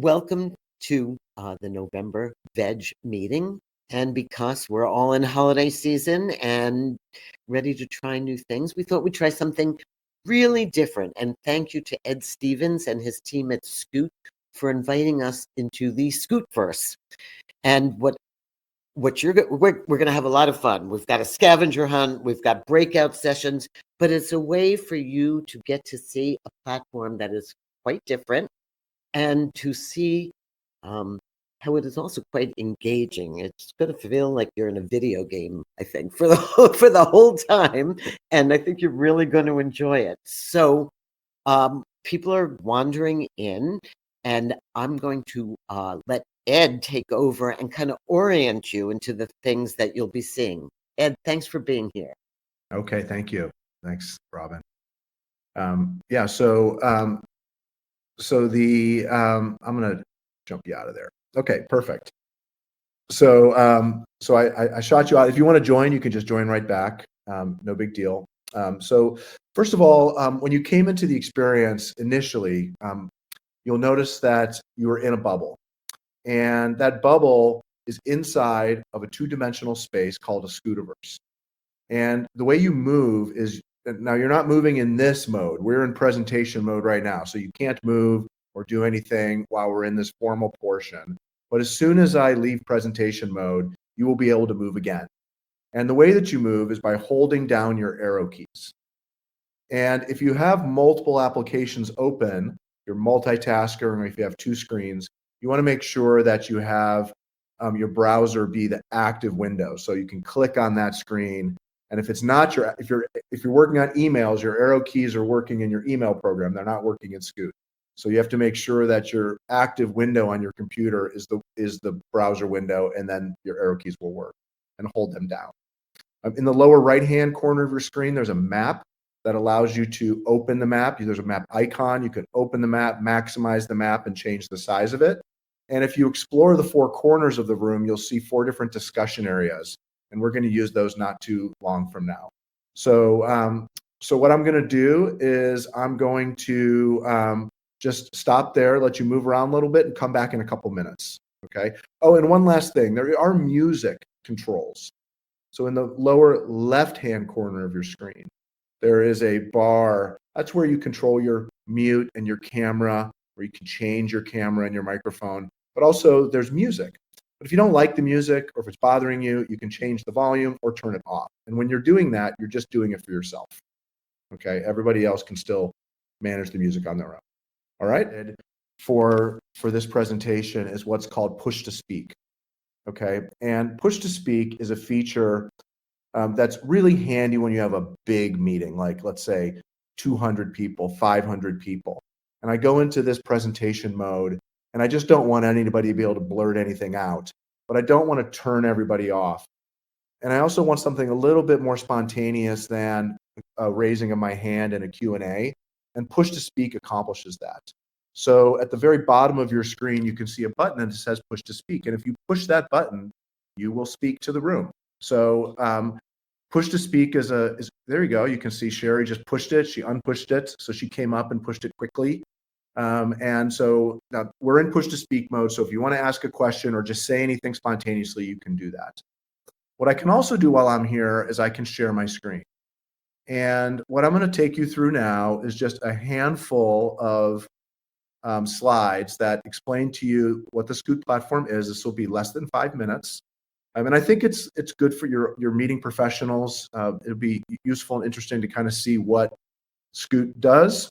welcome to the November Veg meeting. And because we're all in holiday season and ready to try new things, we thought we'd try something really different. And thank you to Ed Stevens and his team at Scoot for inviting us into the Scootverse. And we're going to have a lot of fun. We've got a scavenger hunt, we've got breakout sessions, but it's a way for you to get to see a platform that is quite different and to see how it is also quite engaging. It's going to feel like you're in a video game, I think, for the whole time, and I think you're really going to enjoy it. So people are wandering in, and I'm going to let Ed take over and kind of orient you into the things that you'll be seeing. Ed, thanks for being here. Okay, thank you. Thanks, Robin. Yeah, so I'm going to jump you out of there. Okay, perfect. So I shot you out. If you want to join, you can just join right back. No big deal. So first of all, when you came into the experience initially, you'll notice that you were in a bubble. And that bubble is inside of a two-dimensional space called a Scootiverse. And the way you move is, now you're not moving in this mode. We're in presentation mode right now. So you can't move or do anything while we're in this formal portion. But as soon as I leave presentation mode, you will be able to move again. And the way that you move is by holding down your arrow keys. And if you have multiple applications open, you're multitasker, or if you have two screens, you want to make sure that you have your browser be the active window. So you can click on that screen. And if it's not if you're working on emails, your arrow keys are working in your email program. They're not working in Scoot. So you have to make sure that your active window on your computer is the browser window, and then your arrow keys will work, and hold them down. In the lower right-hand corner of your screen, there's a map that allows you to open the map. There's a map icon. You can open the map, maximize the map, and change the size of it. And if you explore the four corners of the room, you'll see 4 different discussion areas. And we're going to use those not too long from now. So what I'm going to do is I'm going to just stop there, let you move around a little bit, and come back in a couple minutes. Okay. Oh, and one last thing. There are music controls. So in the lower left-hand corner of your screen, there is a bar. That's where you control your mute and your camera, where you can change your camera and your microphone. But also there's music. But if you don't like the music, or if it's bothering you, you can change the volume or turn it off. And when you're doing that, you're just doing it for yourself. Okay, everybody else can still manage the music on their own. All right, for this presentation is what's called push to speak. Okay, and push to speak is a feature that's really handy when you have a big meeting, like let's say 200 people, 500 people. And I go into this presentation mode, and I just don't want anybody to be able to blurt anything out, but I don't want to turn everybody off. And I also want something a little bit more spontaneous than a raising of my hand and a Q&A, and push to speak accomplishes that. So at the very bottom of your screen, you can see a button that says push to speak. And if you push that button, you will speak to the room. So push to speak is there you go. You can see Sherry just pushed it. She unpushed it. So she came up and pushed it quickly. And so now we're in push to speak mode. So if you want to ask a question or just say anything spontaneously, you can do that. What I can also do while I'm here is I can share my screen. And what I'm going to take you through now is just a handful of slides that explain to you what the Scoot platform is. This will be less than 5 minutes. And I think it's good for your meeting professionals. It'll be useful and interesting to kind of see what Scoot does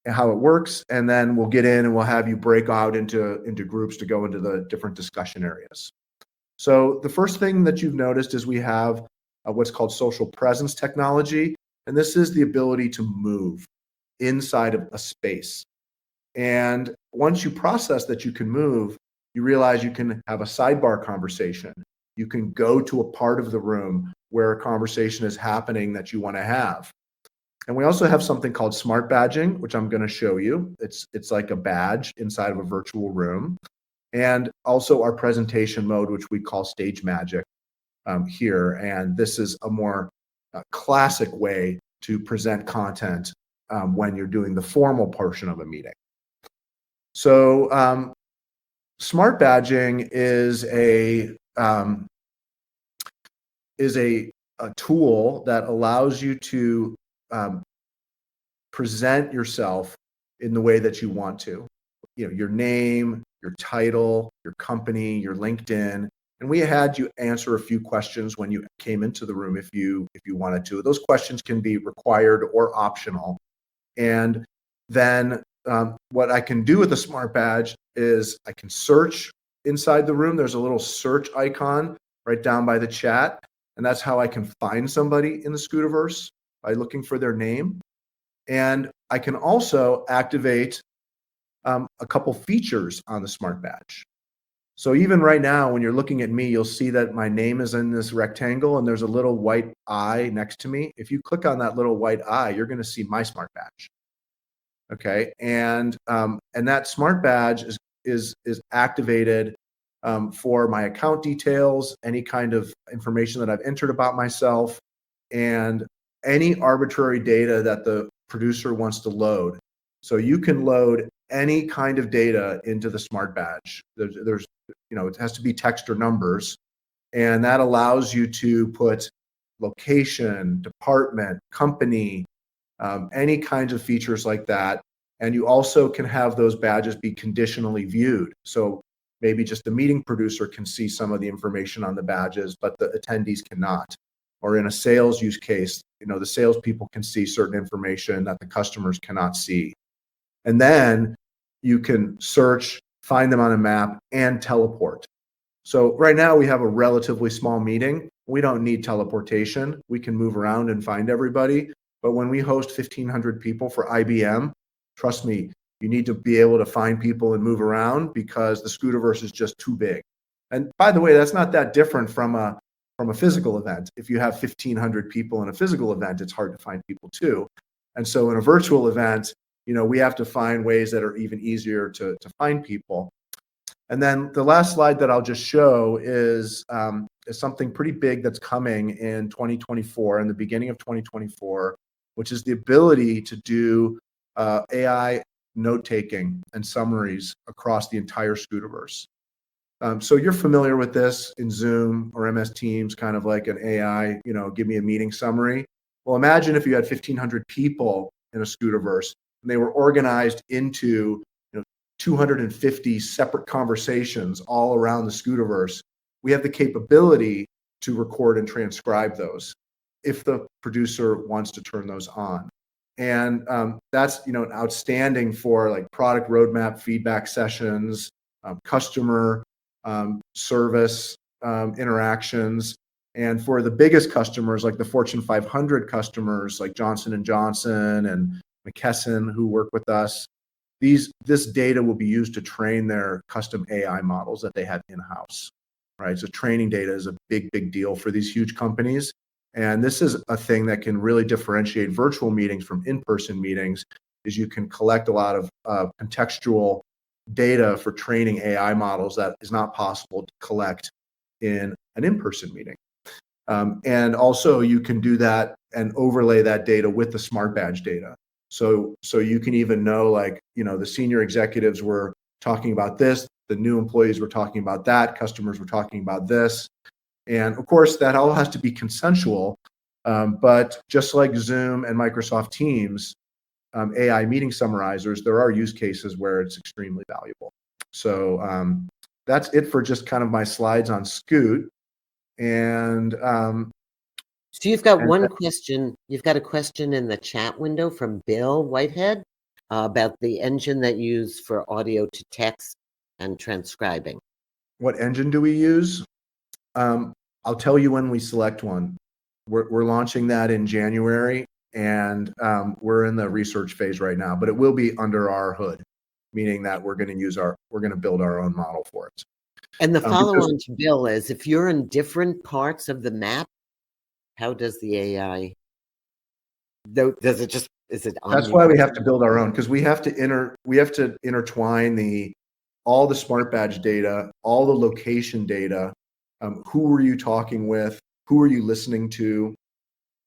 and how it works. And then we'll get in and we'll have you break out into groups to go into the different discussion areas. So the first thing that you've noticed is we have what's called social presence technology. And this is the ability to move inside of a space. And once you process that you can move, you realize you can have a sidebar conversation. You can go to a part of the room where a conversation is happening that you want to have. And we also have something called smart badging, which I'm going to show you. It's like a badge inside of a virtual room. And also our presentation mode, which we call stage magic here. And this is a more classic way to present content when you're doing the formal portion of a meeting. So smart badging is a tool that allows you to present yourself in the way that you want to. Your name, your title, your company, your LinkedIn. And we had you answer a few questions when you came into the room if you wanted to. Those questions can be required or optional. And then what I can do with the smart badge is I can search inside the room. There's a little search icon right down by the chat. And that's how I can find somebody in the Scootiverse, by looking for their name. And I can also activate a couple features on the smart badge. So even right now, when you're looking at me, you'll see that my name is in this rectangle and there's a little white eye next to me. If you click on that little white eye, you're going to see my smart badge. Okay, and that smart badge is activated for my account details, any kind of information that I've entered about myself, and any arbitrary data that the producer wants to load. So you can load any kind of data into the smart badge. There's it has to be text or numbers, and that allows you to put location, department, company, any kinds of features like that. And you also can have those badges be conditionally viewed. So maybe just the meeting producer can see some of the information on the badges, but the attendees cannot. Or in a sales use case, the salespeople can see certain information that the customers cannot see. And then you can search, find them on a map, and teleport. So right now we have a relatively small meeting. We don't need teleportation. We can move around and find everybody. But when we host 1,500 people for IBM, trust me, you need to be able to find people and move around, because the Scootiverse is just too big. And by the way, that's not that different from a physical event. If you have 1,500 people in a physical event, it's hard to find people too. And so in a virtual event, we have to find ways that are even easier to find people. And then the last slide that I'll just show is something pretty big that's coming in 2024, in the beginning of 2024, which is the ability to do AI note-taking and summaries across the entire Scootiverse. So you're familiar with this in Zoom or MS Teams, kind of like an AI, give me a meeting summary. Well, imagine if you had 1,500 people in a Scootiverse and they were organized into 250 separate conversations all around the Scootiverse. We have the capability to record and transcribe those if the producer wants to turn those on. And that's outstanding for like product roadmap feedback sessions, customer service interactions, and for the biggest customers like the Fortune 500 customers like Johnson & Johnson and McKesson, who work with us. This data will be used to train their custom AI models that they have in-house, right? So training data is a big deal for these huge companies. And this is a thing that can really differentiate virtual meetings from in-person meetings, is you can collect a lot of contextual data for training AI models that is not possible to collect in an in-person meeting. And also you can do that and overlay that data with the smart badge data. So you can even know, like, the senior executives were talking about this, the new employees were talking about that, customers were talking about this. And of course, that all has to be consensual. But just like Zoom and Microsoft Teams, AI meeting summarizers, there are use cases where it's extremely valuable. So that's it for just kind of my slides on Scoot. And so you've got one question. You've got a question in the chat window from Bill Whitehead about the engine that you use for audio to text and transcribing. What engine do we use? I'll tell you when we select one. We're launching that in January, and we're in the research phase right now. But it will be under our hood, meaning that we're going to build our own model for it. And the follow-on to Bill is, if you're in different parts of the map, how does the AI, does it just, is it on? That's why we have to build our own, because we have to intertwine all the smart badge data, all the location data. Who were you talking with? Who are you listening to?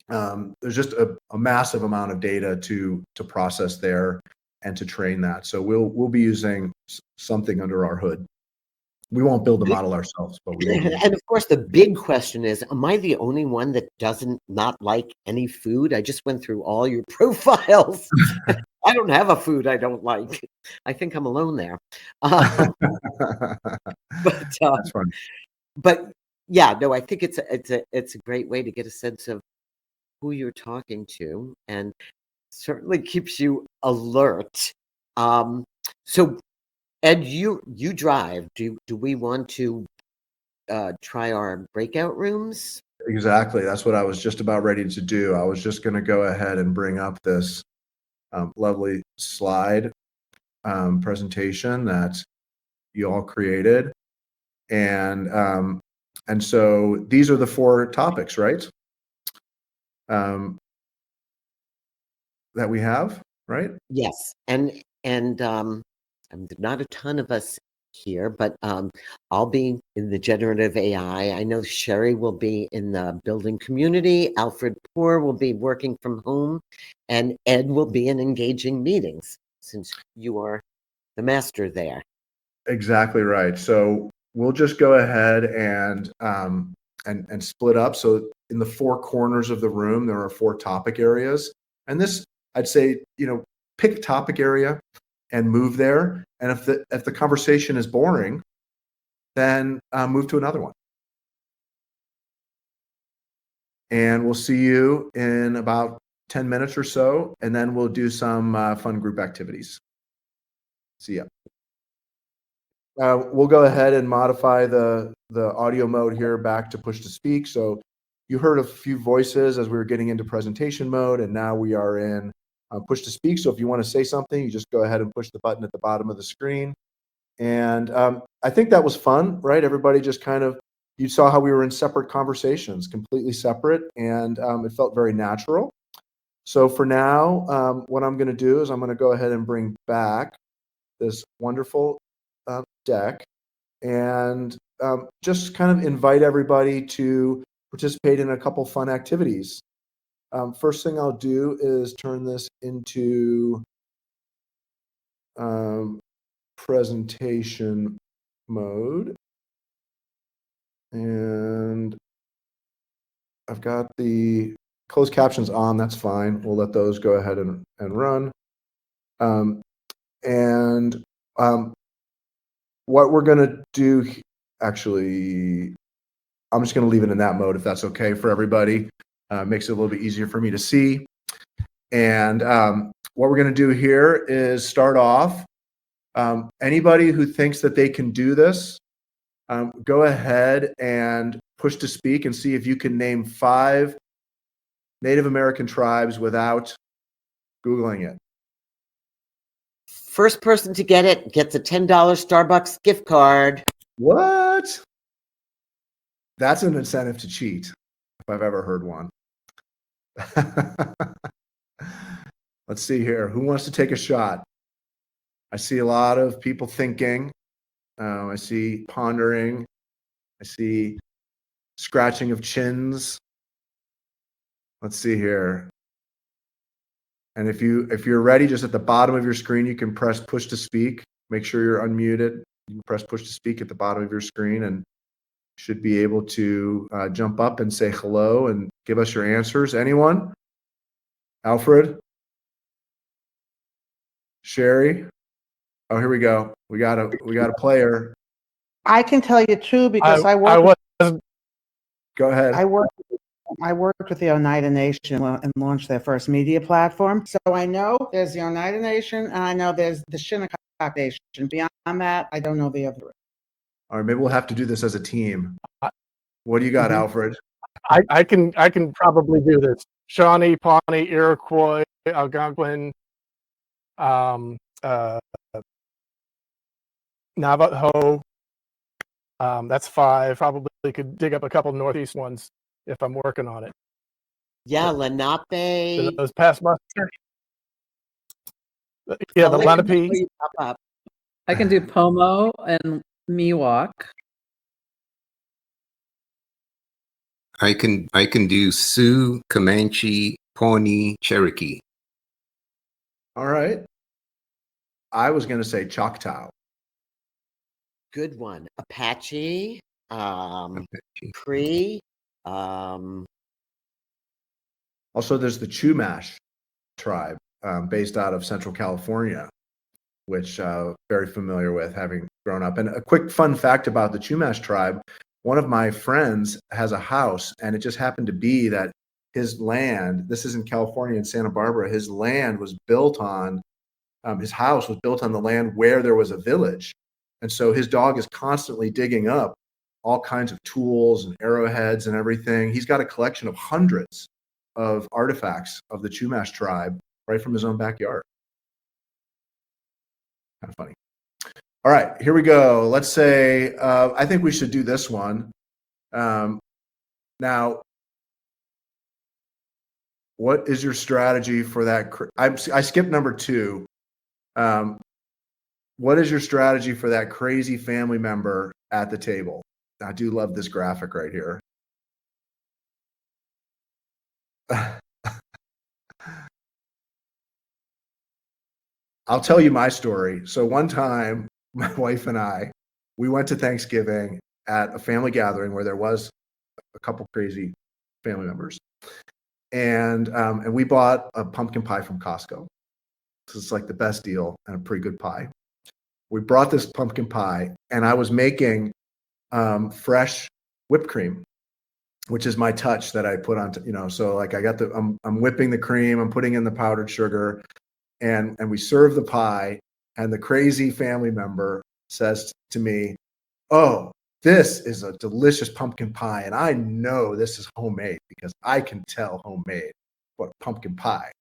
There's just a massive amount of data to process there and to train that. So we'll be using something under our hood. We won't build the model ourselves, but we will be. And of course, the big question is, am I the only one that doesn't not like any food? I just went through all your profiles. I don't have a food I don't like. I think I'm alone there. But That's funny. but yeah, no, I think it's a great way to get a sense of who you're talking to, and certainly keeps you alert. So Ed, you drive. Do we want to try our breakout rooms? Exactly. That's what I was just about ready to do. I was just going to go ahead and bring up this lovely slide presentation that you all created. And so these are the 4 topics, right? That we have, right? Yes, and not a ton of us here, but I'll be in the generative AI. I know Sherry will be in the building community. Alfred Poor will be working from home, and Ed will be in engaging meetings since you are the master there. Exactly right. So we'll just go ahead and split up. So in the 4 corners of the room, there are 4 topic areas. And this, I'd say, pick a topic area and move there. And if the conversation is boring, then move to another one. And we'll see you in about 10 minutes or so, and then we'll do some fun group activities. See ya. We'll go ahead and modify the audio mode here back to push to speak. So you heard a few voices as we were getting into presentation mode, and now we are in push to speak. So if you want to say something, you just go ahead and push the button at the bottom of the screen. And I think that was fun, right? Everybody just you saw how we were in separate conversations, completely separate, and it felt very natural. So for now, what I'm going to do is I'm going to go ahead and bring back this wonderful deck and just kind of invite everybody to participate in a couple fun activities. First thing I'll do is turn this into presentation mode. And I've got the closed captions on, that's fine. We'll let those go ahead and run. What we're going to do, actually, I'm just going to leave it in that mode if that's okay for everybody. Makes it a little bit easier for me to see. And what we're going to do here is start off. Anybody who thinks that they can do this, go ahead and push to speak and see if you can name 5 Native American tribes without Googling it. First person to get it gets a $10 Starbucks gift card. What? That's an incentive to cheat, if I've ever heard one. Let's see here. Who wants to take a shot? I see a lot of people thinking. I see pondering. I see scratching of chins. Let's see here. And if you're ready, just at the bottom of your screen, you can press push to speak. Make sure you're unmuted. You can press push to speak at the bottom of your screen and should be able to jump up and say hello and give us your answers. Anyone? Alfred? Sherry? Oh, here we go. We got a player. I can tell you too because I work. Go ahead. I worked with the Oneida Nation and launched their first media platform. So I know there's the Oneida Nation and I know there's the Shinnecock Nation. Beyond that, I don't know the other. All right, maybe we'll have to do this as a team. What do you got, Alfred? I can probably do this. Shawnee, Pawnee, Iroquois, Algonquin, Navajo. That's 5. Probably could dig up a couple Northeast ones if I'm working on it. Yeah, Lenape. Those past muster. Yeah, the Lenape. I can do Pomo and Miwok. I can do Sioux, Comanche, Pawnee, Cherokee. All right. I was going to say Choctaw. Good one. Apache, Cree, Also, there's the Chumash tribe based out of Central California, which very familiar with having grown up. And a quick fun fact about the Chumash tribe, one of my friends has a house, and it just happened to be that his land, this is in California in Santa Barbara, his land was built on, his house was built on the land where there was a village. And so his dog is constantly digging up all kinds of tools and arrowheads and everything. He's got a collection of hundreds of artifacts of the Chumash tribe right from his own backyard. Kind of funny. All right, here we go. Let's say, I think we should do this one. Now, what is your strategy for that? I skipped number 2. What is your strategy for that crazy family member at the table? I do love this graphic right here. I'll tell you my story. So one time, my wife and I, we went to Thanksgiving at a family gathering where there was a couple crazy family members, and we bought a pumpkin pie from Costco. So it's like the best deal and a pretty good pie. We brought this pumpkin pie, and I was making fresh whipped cream, which is my touch that I put on. So like I got I'm whipping the cream, I'm putting in the powdered sugar. And we serve the pie, and the crazy family member says to me, "Oh, this is a delicious pumpkin pie, and I know this is homemade because I can tell homemade what pumpkin pie."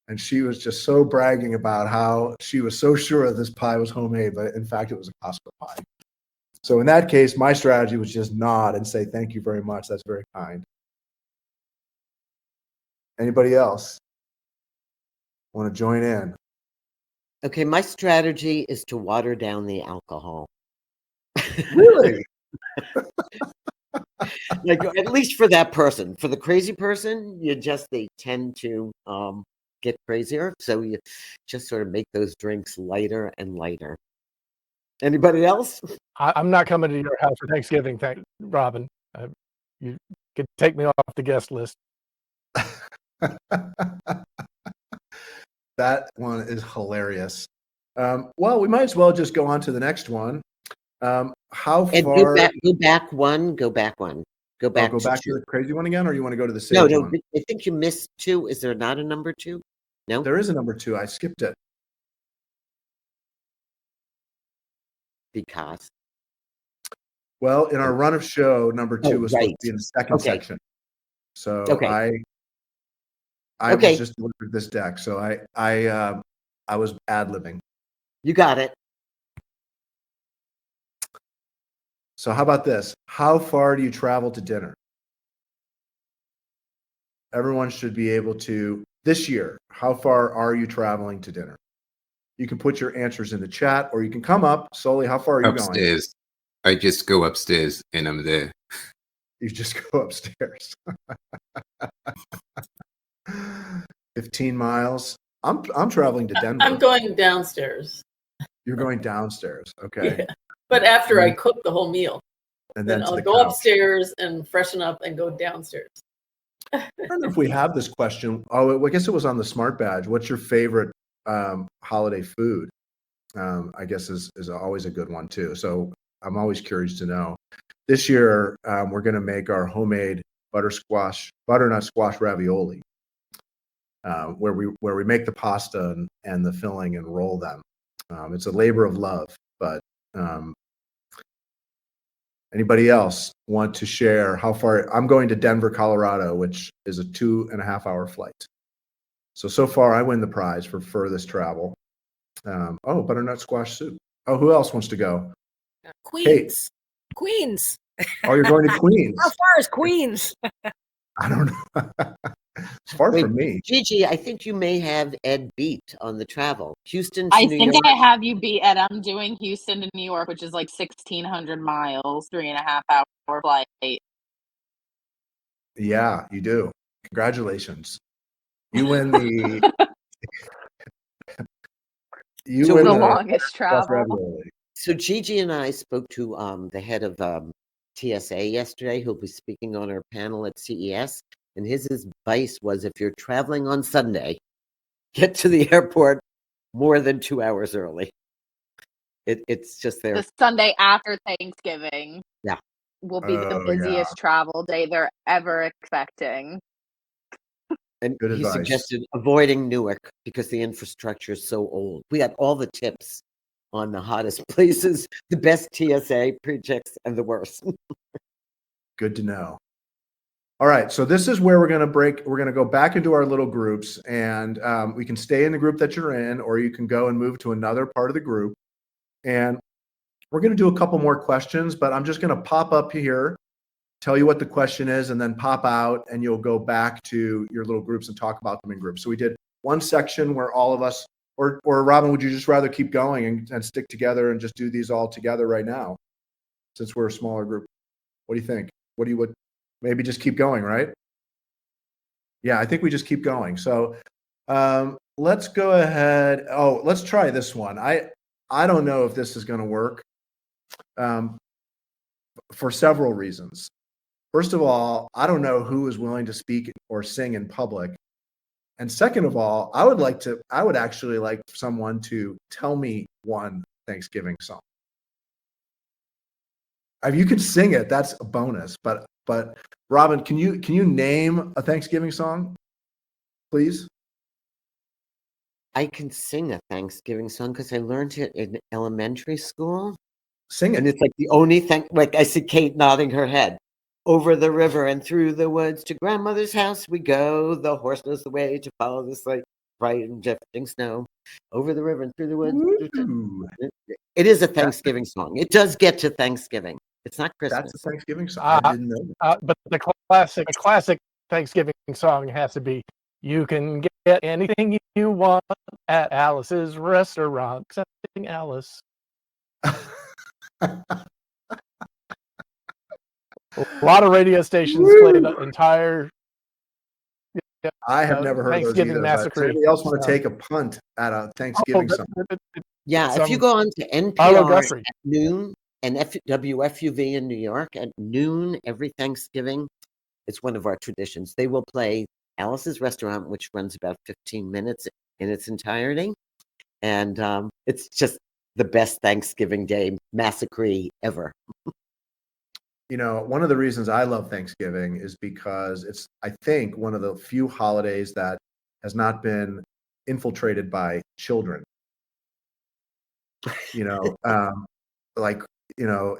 And she was just so bragging about how she was so sure this pie was homemade, but in fact, it was a Costco pie. So in that case, my strategy was just nod and say, "Thank you very much. That's very kind." Anybody else want to join in? Okay, my strategy is to water down the alcohol. Really? Like, at least for that person. For the crazy person, they tend to get crazier. So you just sort of make those drinks lighter and lighter. Anybody else? I'm not coming to your house for Thanksgiving, Robin. You could take me off the guest list. That one is hilarious. Well, we might as well just go on to the next one. How And far? go back one. Go back one. Go back. Go back to two. the crazy one again, or you want to go to the No, sage one? I think you missed 2. Is there not a number 2? No. There is a number 2. I skipped it. Because. Well, in our run of show, number 2 was supposed to be in the second Okay. section. So Okay. I Okay. was just delivered this deck, so I was ad-libbing. You got it. So how about this? How far do you travel to dinner? Everyone should be able to, this year, how far are you traveling to dinner? You can put your answers in the chat, or you can come up. Sully, how far are you going? Upstairs. I just go upstairs and I'm there. You just go upstairs. 15 miles. I'm traveling to Denver. I'm going downstairs. You're going downstairs. Okay. Yeah. But after I cook the whole meal, And then then I'll go upstairs and freshen up and go downstairs. I don't know if we have this question. Oh, I guess it was on the Smart Badge. What's your favorite holiday food? I guess is always a good one too. So I'm always curious to know. This year, we're going to make our homemade butternut squash ravioli, where we make the pasta and the filling and roll them. It's a labor of love, but anybody else want to share how far? I'm going to Denver, Colorado, which is a 2.5-hour flight. So far, I win the prize for furthest travel. Butternut squash soup. Oh, who else wants to go? Queens. Kate. Queens. Oh, you're going to Queens. How far is Queens? I don't know. It's far from me. Gigi, I think you may have Ed beat on the travel. Houston to I New think York. I have you beat Ed. I'm doing Houston to New York, which is like 1,600 miles, 3.5-hour flight. Yeah, you do. Congratulations. You win the. So the the longest squash travel. ravioli. So Gigi and I spoke to the head of TSA yesterday, who'll be speaking on our panel at CES, and his advice was if you're traveling on Sunday, get to the airport more than 2 hours early. It's just there. The Sunday after Thanksgiving Yeah. will be the Oh, yeah. busiest travel day they're ever expecting. And Good he advice. suggested avoiding Newark because the infrastructure is so old. We got all the tips on the hottest places, the best TSA pre-checks, and the worst. Good to know. All right, so this is where we're going to break. We're going to go back into our little groups, and we can stay in the group that you're in, or you can go and move to another part of the group. And we're going to do a couple more questions, but I'm just going to pop up here, tell you what the question is, and then pop out, and you'll go back to your little groups and talk about them in groups. So we did one section where all of us, or Robin, would you just rather keep going and stick together and just do these all together right now, since we're a smaller group? What do you think? What do you would maybe just keep going, right? Yeah, I think we just keep going. So let's go ahead. Oh, let's try this one. I don't know if this is going to work for several reasons. First of all, I don't know who is willing to speak or sing in public. And second of all, I would actually like someone to tell me one Thanksgiving song. If you could sing it, that's a bonus. But Robin, can you name a Thanksgiving song, please? I can sing a Thanksgiving song because I learned it in elementary school. Sing And it. it's like the only thing, like I see Kate nodding her head. Over the river and through the woods to grandmother's house we go. The horse knows the way to follow the sleigh, bright and drifting snow. Over the river and through the woods. Ooh, It is a Thanksgiving song. It does get to Thanksgiving. It's not Christmas. that's a Thanksgiving song. I didn't know that. But the classic Thanksgiving song has to be "You Can Get Anything You Want at Alice's Restaurant," excepting Alice. A lot of radio stations play the entire I have never heard of those Thanksgiving either. But Massacre. somebody else want to take a punt at a Thanksgiving song? Yeah, if you Some go on to Arlo NPR Guthrie. at noon and WFUV in New York at noon every Thanksgiving, it's one of our traditions. They will play Alice's Restaurant, which runs about 15 minutes in its entirety. And it's just the best Thanksgiving Day massacre ever. You know, one of the reasons I love Thanksgiving is because it's, I think, one of the few holidays that has not been infiltrated by children. You know,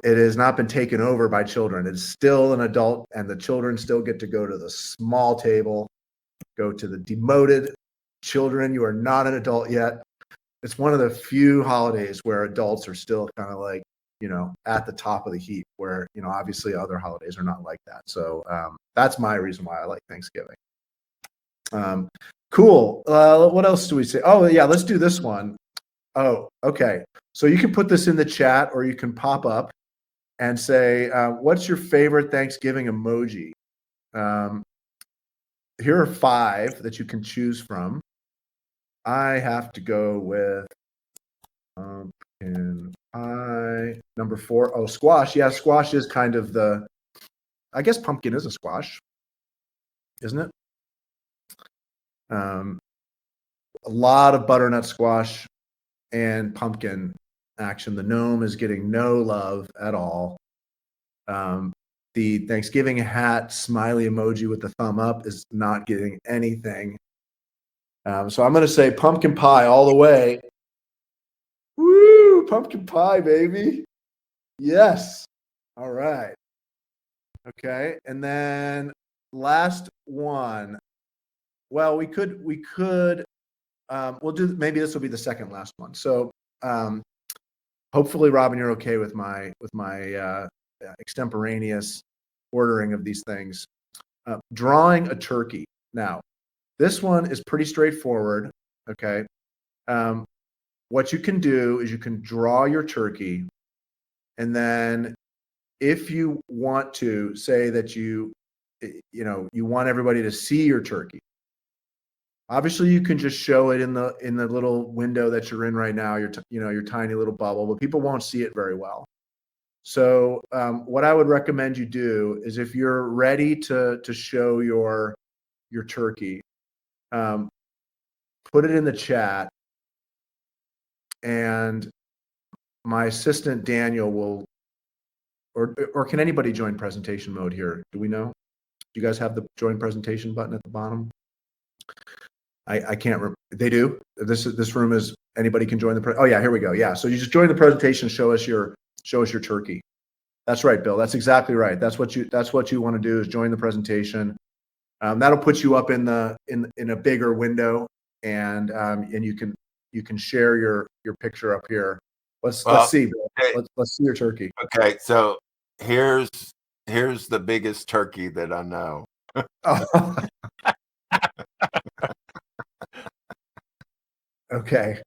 it has not been taken over by children. It's still an adult, and the children still get to go to the small table, go to the demoted children. You are not an adult yet. It's one of the few holidays where adults are still kind of like, at the top of the heap, where, obviously other holidays are not like that. So that's my reason why I like Thanksgiving. Cool. What else do we say? Oh, yeah, let's do this one. Oh, okay. So you can put this in the chat, or you can pop up and say, what's your favorite Thanksgiving emoji? Here are 5 that you can choose from. I have to go with pumpkin pie. Number 4. Oh, squash. Yeah, squash is kind of I guess pumpkin is a squash, isn't it? A lot of butternut squash and pumpkin action. The gnome is getting no love at all. The Thanksgiving hat smiley emoji with the thumb up is not getting anything. So I'm going to say pumpkin pie all the way. Woo! Pumpkin pie, baby. Yes. All right. Okay. And then last one. Well, we'll do, maybe this will be the second last one. So hopefully, Robin, you're okay with my extemporaneous ordering of these things. Drawing a turkey. Now, this one is pretty straightforward. Okay. What you can do is you can draw your turkey, and then if you want to say that you want everybody to see your turkey, Obviously, you can just show it in the little window that you're in right now, your tiny little bubble, but people won't see it very well. So what I would recommend you do is if you're ready to show your turkey, put it in the chat, and my assistant Daniel will, or can anybody join presentation mode here? Do we know? Do you guys have the join presentation button at the bottom? I can't remember. They do. This room is anybody can join the. Oh yeah, here we go. Yeah, so you just join the presentation. Show us your turkey. That's right, Bill. That's exactly right. That's what you want to do is join the presentation. That'll put you up in a bigger window, and you can share your picture up here. Let's see, Bill. Okay. Let's see your turkey. Okay, so here's the biggest turkey that I know. Oh. Okay,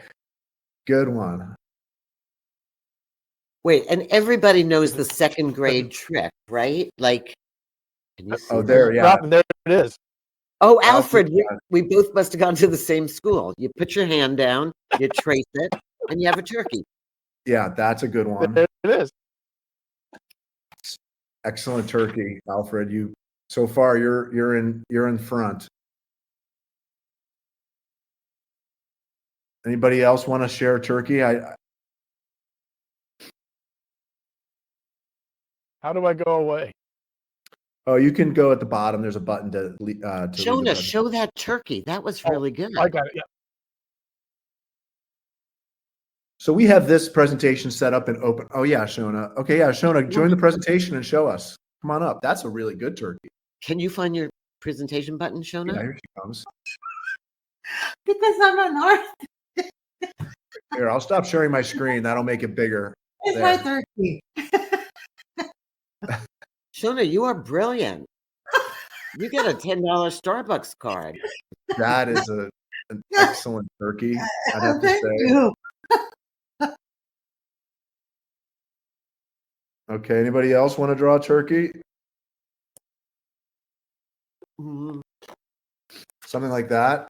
good one. Wait, and everybody knows the second grade trick, right? Like, can you see Oh, that? there, yeah. Robin, there it is. Oh, Alfred, yeah. we both must have gone to the same school. You put your hand down, you trace it, and you have a turkey. Yeah, that's a good one. There it is. Excellent turkey, Alfred. So far you're in front. Anybody else want to share a turkey? How do I go away? Oh, you can go at the bottom. There's a button to leave the Jonah, presentation. show that turkey. That was really good. I got it. Yeah. So we have this presentation set up and open. Oh yeah, Shona. Okay, yeah, Shona, join the presentation and show us. Come on up. That's a really good turkey. Can you find your presentation button, Shona? Yeah, here she comes. Because I'm an artist. Here, I'll stop sharing my screen. That'll make it bigger. It's There. my turkey. Shona, you are brilliant. You get a $10 Starbucks card. That is an excellent turkey, I'd have to Thank say. you. Okay, anybody else want to draw a turkey? Mm, Something like that?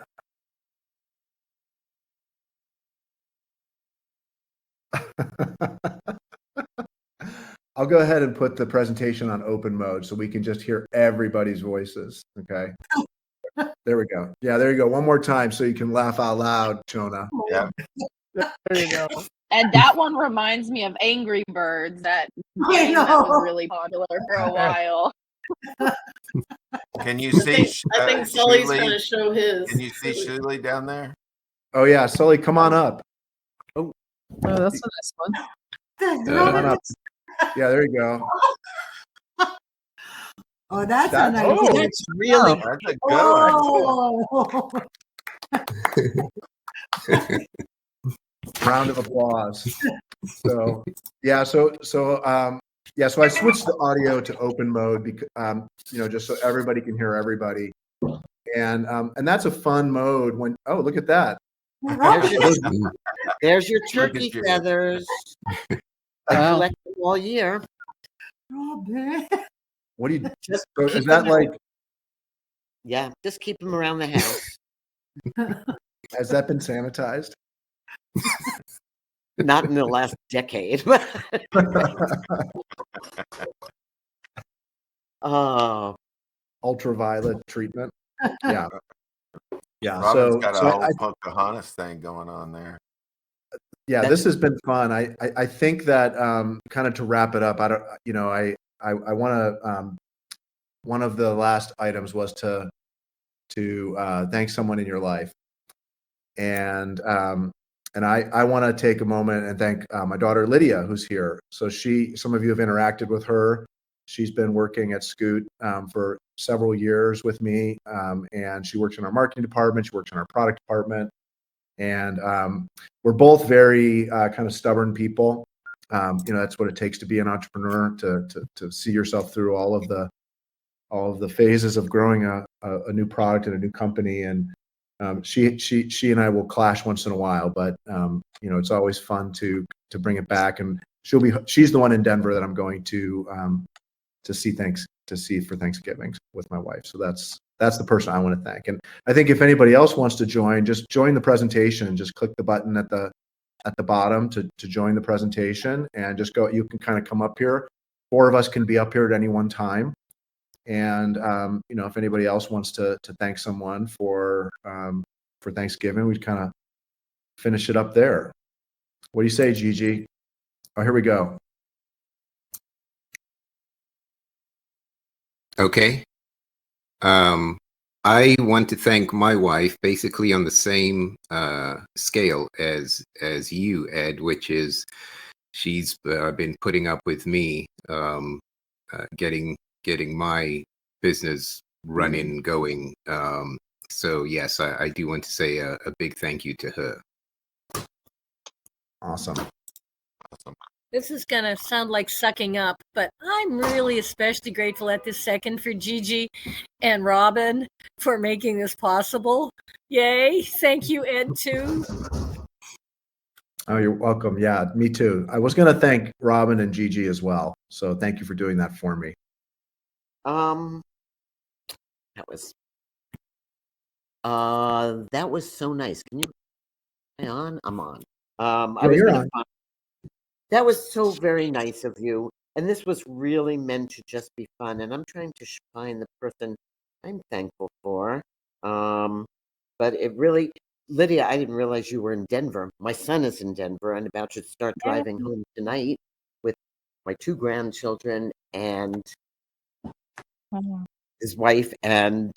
I'll go ahead and put the presentation on open mode so we can just hear everybody's voices. Okay. There we go. Yeah, there you go. One more time so you can laugh out loud, Shona. Yeah. There you go. And that one reminds me of Angry Birds, that I game that know. was really popular for a while. Can you I see? think Sully's Shuley? trying to show his. Can you see Shuley down there? Oh yeah, Sully, come on up. Oh, that's a nice one. Come on up. Yeah, there you go. Oh, that's That- a nice oh, one. That's really That's a good one. Oh. Round of applause. So yeah, so I switched the audio to open mode because just so everybody can hear everybody. And that's a fun mode when look at that. there's your Look turkey at you. feathers. I Wow. collect them all year. Oh, man. What do you Just so keep is that them like Yeah, just keep them around the house. has that been sanitized? Not in the last decade. Oh, Ultraviolet treatment. Yeah. Yeah. Robin's So, got a so whole I, Pocahontas thing going on there. yeah, That- this has been fun. I think that kind of to wrap it up, I want to one of the last items was to thank someone in your life, and I want to take a moment and thank my daughter Lydia, who's here. So some of you have interacted with her. She's been working at Scoot for several years with me, and she works in our marketing department. She works in our product department. And we're both very kind of stubborn people. That's what it takes to be an entrepreneur, to see yourself through all of the phases of growing a new product and a new company. And she and I will clash once in a while, but it's always fun to bring it back. And she's the one in Denver that I'm going to see for Thanksgiving with my wife. So that's the person I want to thank. And I think if anybody else wants to join, just join the presentation and just click the button at the bottom to join the presentation, and just go. You can kind of come up here. 4 of us can be up here at any one time. And if anybody else wants to thank someone for Thanksgiving, we'd kind of finish it up there. What do you say, Gigi? Oh, here we go. Okay. I want to thank my wife, basically on the same scale as you, Ed, which is she's been putting up with me getting my business running, going. So yes, I do want to say a big thank you to her. Awesome. This is going to sound like sucking up, but I'm really especially grateful at this second for Gigi and Robin for making this possible. Yay. Thank you, Ed, too. Oh, you're welcome. Yeah, me too. I was going to thank Robin and Gigi as well. So thank you for doing that for me. That was so nice. Can you hang on? I'm on. Yeah, you're on. That was so very nice of you. And this was really meant to just be fun. And I'm trying to find the person I'm thankful for. But it really, Lydia, I didn't realize you were in Denver. My son is in Denver and about to start driving home tonight with my 2 grandchildren and his wife and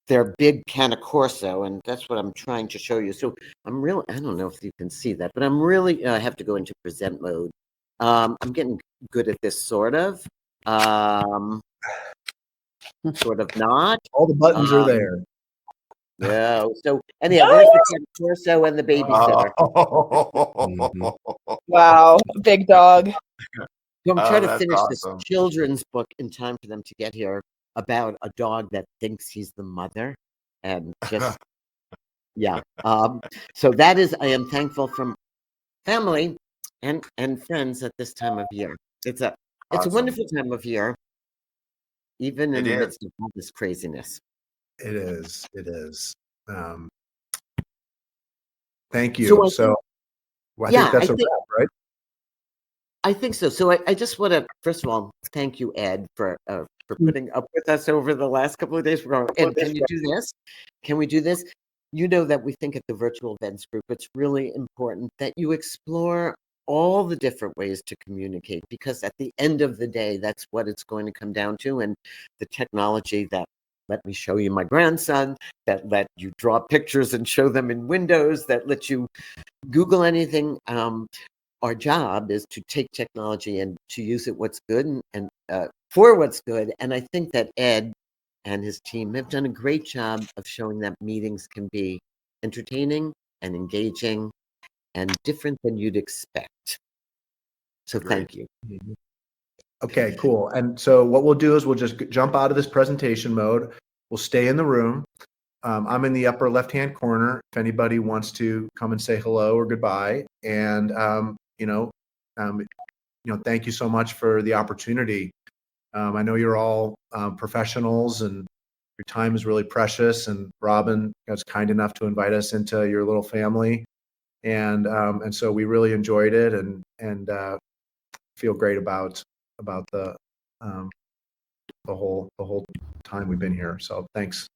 their big Canna Corso, and that's what I'm trying to show you. So I don't know if you can see that, but I'm really, I have to go into present mode. I'm getting good at this, sort of not. All the buttons are there. Yeah. So anyhow, there's the Canna Corso and the babysitter. Wow, big dog. So I'm trying to that's finish awesome. this children's book in time for them to get here about a dog that thinks he's the mother and just yeah. So that is, I am thankful from family and friends at this time of year. It's a Awesome. wonderful time of year, even in It the is. midst of all this craziness. It is. It is. Thank So you. So I yeah, think that's a wrap, right? I think so. So I just want to, first of all, thank you, Ed, for putting up with us over the last couple of days. We're going, Ed, can you do this? Can we do this? You know that we think at the virtual events group, it's really important that you explore all the different ways to communicate, because at the end of the day, that's what it's going to come down to. And the technology that let me show you my grandson, that let you draw pictures and show them in Windows, that let you Google anything. Our job is to take technology and to use it what's good and for what's good. And I think that Ed and his team have done a great job of showing that meetings can be entertaining and engaging and different than you'd expect. So thank you. Okay, cool. And so what we'll do is we'll just jump out of this presentation mode. We'll stay in the room. I'm in the upper left-hand corner if anybody wants to come and say hello or goodbye. And thank you so much for the opportunity. I know you're all professionals and your time is really precious. And Robin was kind enough to invite us into your little family, and so we really enjoyed it and feel great about the whole time we've been here. So thanks.